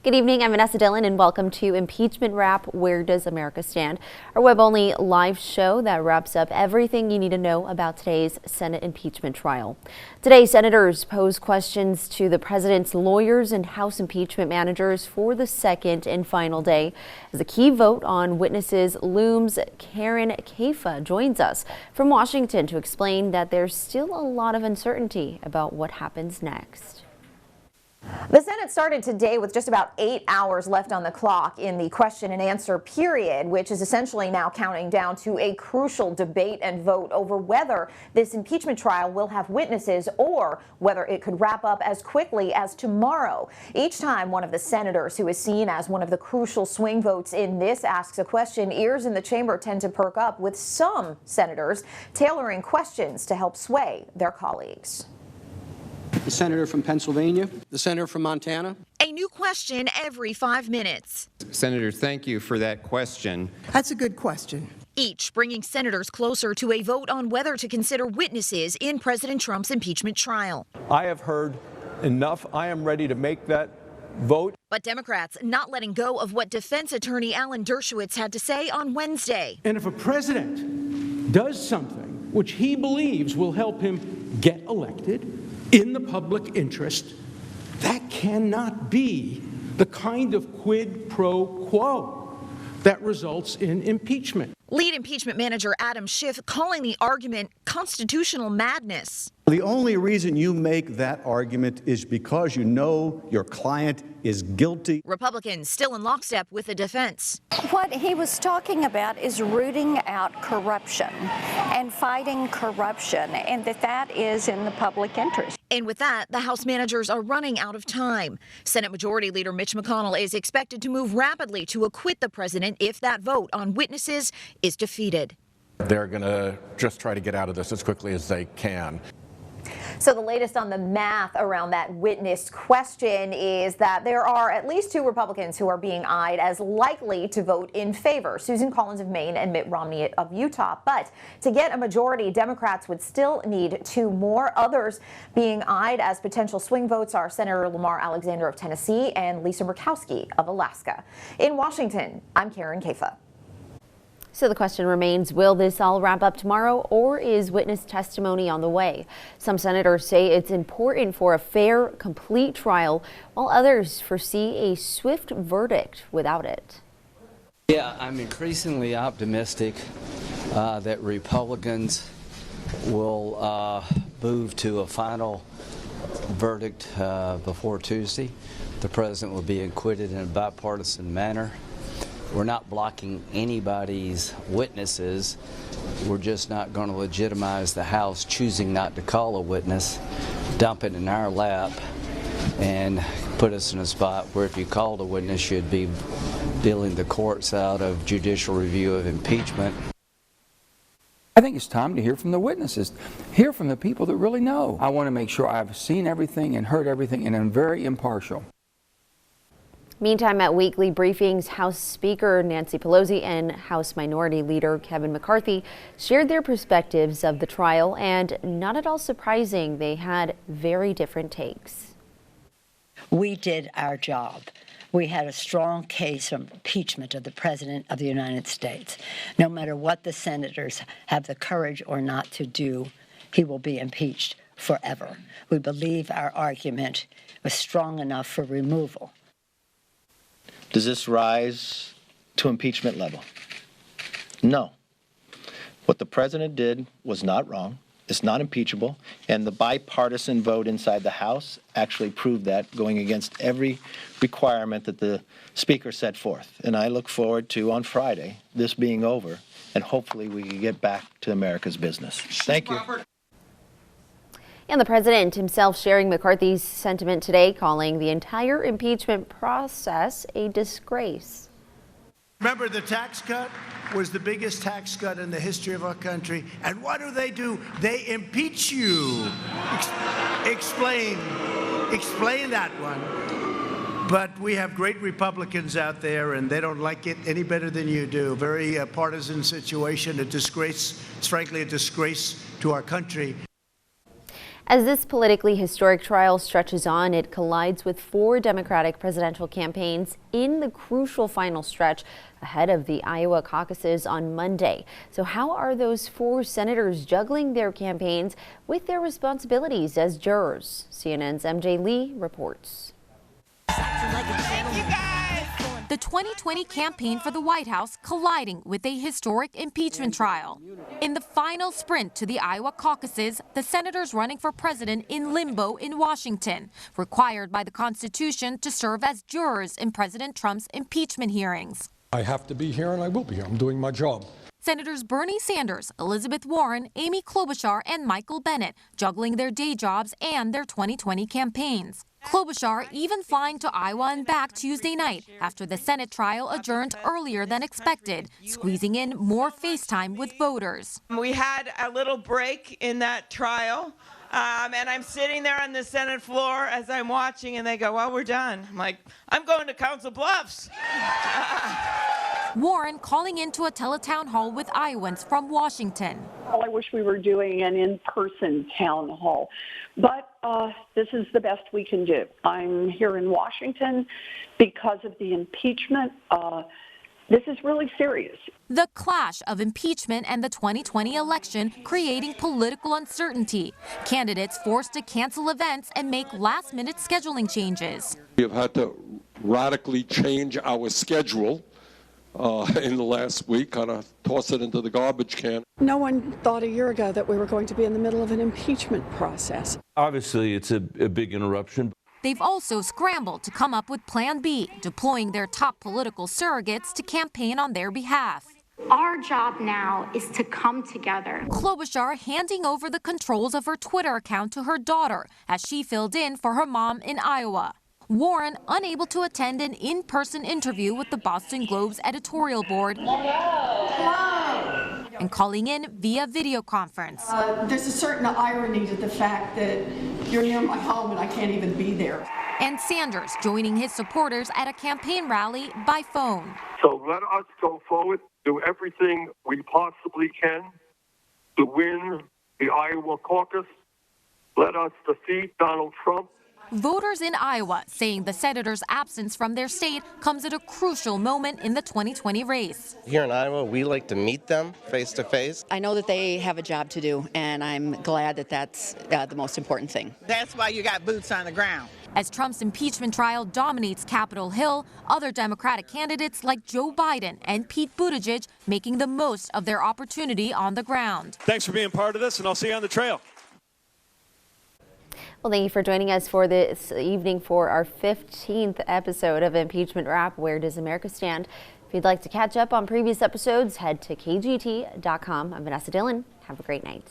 Good evening, I'm Vanessa Dillon and welcome to Impeachment Wrap, Where Does America Stand? Our web-only live show that wraps up everything you need to know about today's Senate impeachment trial. Today, senators pose questions to the president's lawyers and House impeachment managers for the second and final day. As a key vote on witnesses looms, Karen Kaifa joins us from Washington to explain that there's still a lot of uncertainty about what happens next. The Senate started today with just about 8 hours left on the clock in the question and answer period, which is essentially now counting down to a crucial debate and vote over whether this impeachment trial will have witnesses or whether it could wrap up as quickly as tomorrow. Each time one of the senators who is seen as one of the crucial swing votes in this asks a question, ears in the chamber tend to perk up, with some senators tailoring questions to help sway their colleagues. The senator from Pennsylvania, the senator from Montana. A new question every 5 minutes. Senator, thank you for that question. That's a good question. Each bringing senators closer to a vote on whether to consider witnesses in President Trump's impeachment trial. I have heard enough. I am ready to make that vote. But Democrats not letting go of what defense attorney Alan Dershowitz had to say on Wednesday. And if a president does something which he believes will help him get elected in the public interest, that cannot be the kind of quid pro quo that results in impeachment. Lead impeachment manager Adam Schiff calling the argument constitutional madness. The only reason you make that argument is because you know your client is guilty. Republicans still in lockstep with the defense. What he was talking about is rooting out corruption and fighting corruption, and that is in the public interest. And with that, the House managers are running out of time. Senate Majority Leader Mitch McConnell is expected to move rapidly to acquit the president if that vote on witnesses is defeated. They're going to just try to get out of this as quickly as they can. So the latest on the math around that witness question is that there are at least 2 Republicans who are being eyed as likely to vote in favor: Susan Collins of Maine and Mitt Romney of Utah. But to get a majority, Democrats would still need 2 more. Others being eyed as potential swing votes are Senator Lamar Alexander of Tennessee and Lisa Murkowski of Alaska. In Washington, I'm Karen Kaifa. So the question remains, will this all wrap up tomorrow, or is witness testimony on the way? Some senators say it's important for a fair, complete trial, while others foresee a swift verdict without it. Yeah, I'm increasingly optimistic that Republicans will move to a final verdict before Tuesday. The president will be acquitted in a bipartisan manner. We're not blocking anybody's witnesses. We're just not going to legitimize the House choosing not to call a witness, dump it in our lap, and put us in a spot where if you called a witness, you'd be dealing the courts out of judicial review of impeachment. I think it's time to hear from the witnesses, hear from the people that really know. I want to make sure I've seen everything and heard everything, and I'm very impartial. Meantime, at weekly briefings, House Speaker Nancy Pelosi and House Minority Leader Kevin McCarthy shared their perspectives of the trial, and not at all surprising, they had very different takes. We did our job. We had a strong case for impeachment of the President of the United States. No matter what the senators have the courage or not to do, he will be impeached forever. We believe our argument was strong enough for removal. Does this rise to impeachment level? No. What the president did was not wrong. It's not impeachable. And the bipartisan vote inside the House actually proved that, going against every requirement that the Speaker set forth. And I look forward to, on Friday, this being over, and hopefully we can get back to America's business. Thank you. And the president himself sharing McCarthy's sentiment today, calling the entire impeachment process a disgrace. Remember, the tax cut was the biggest tax cut in the history of our country. And what do? They impeach you. Explain that one. But we have great Republicans out there, and they don't like it any better than you do. Very partisan situation, a disgrace. It's frankly a disgrace to our country. As this politically historic trial stretches on, it collides with 4 Democratic presidential campaigns in the crucial final stretch ahead of the Iowa caucuses on Monday. So how are those 4 senators juggling their campaigns with their responsibilities as jurors? CNN's MJ Lee reports. The 2020 campaign for the White House colliding with a historic impeachment trial. In the final sprint to the Iowa caucuses, the senators running for president in limbo in Washington, required by the Constitution to serve as jurors in President Trump's impeachment hearings. I have to be here and I will be here. I'm doing my job. Senators Bernie Sanders, Elizabeth Warren, Amy Klobuchar, and Michael Bennet juggling their day jobs and their 2020 campaigns. Klobuchar even flying to Iowa and back Tuesday night after the Senate trial adjourned earlier than expected, squeezing in more FaceTime with voters. We had a little break in that trial, and I'm sitting there on the Senate floor as I'm watching, and they go, well, we're done. I'm like, I'm going to Council Bluffs. Warren calling into a teletown hall with Iowans from Washington. Well, I wish we were doing an in-person town hall, but this is the best we can do. I'm here in Washington because of the impeachment. This is really serious. The clash of impeachment and the 2020 election creating political uncertainty. Candidates forced to cancel events and make last-minute scheduling changes. We have had to radically change our schedule in the last week, kind of toss it into the garbage can. No one thought a year ago that we were going to be in the middle of an impeachment process. Obviously, it's a big interruption. They've also scrambled to come up with Plan B, deploying their top political surrogates to campaign on their behalf. Our job now is to come together. Klobuchar handing over the controls of her Twitter account to her daughter as she filled in for her mom in Iowa. Warren unable to attend an in-person interview with the Boston Globe's editorial board and calling in via video conference. There's a certain irony to the fact that you're near my home and I can't even be there. And Sanders joining his supporters at a campaign rally by phone. So let us go forward, do everything we possibly can to win the Iowa caucus. Let us defeat Donald Trump. Voters in Iowa saying the senator's absence from their state comes at a crucial moment in the 2020 race. Here in Iowa, we like to meet them face to face. I know that they have a job to do, and I'm glad that that's the most important thing. That's why you got boots on the ground. As Trump's impeachment trial dominates Capitol Hill, other Democratic candidates like Joe Biden and Pete Buttigieg making the most of their opportunity on the ground. Thanks for being part of this, and I'll see you on the trail. Well, thank you for joining us for this evening for our 15th episode of Impeachment Wrap, Where Does America Stand? If you'd like to catch up on previous episodes, head to kgt.com. I'm Vanessa Dillon. Have a great night.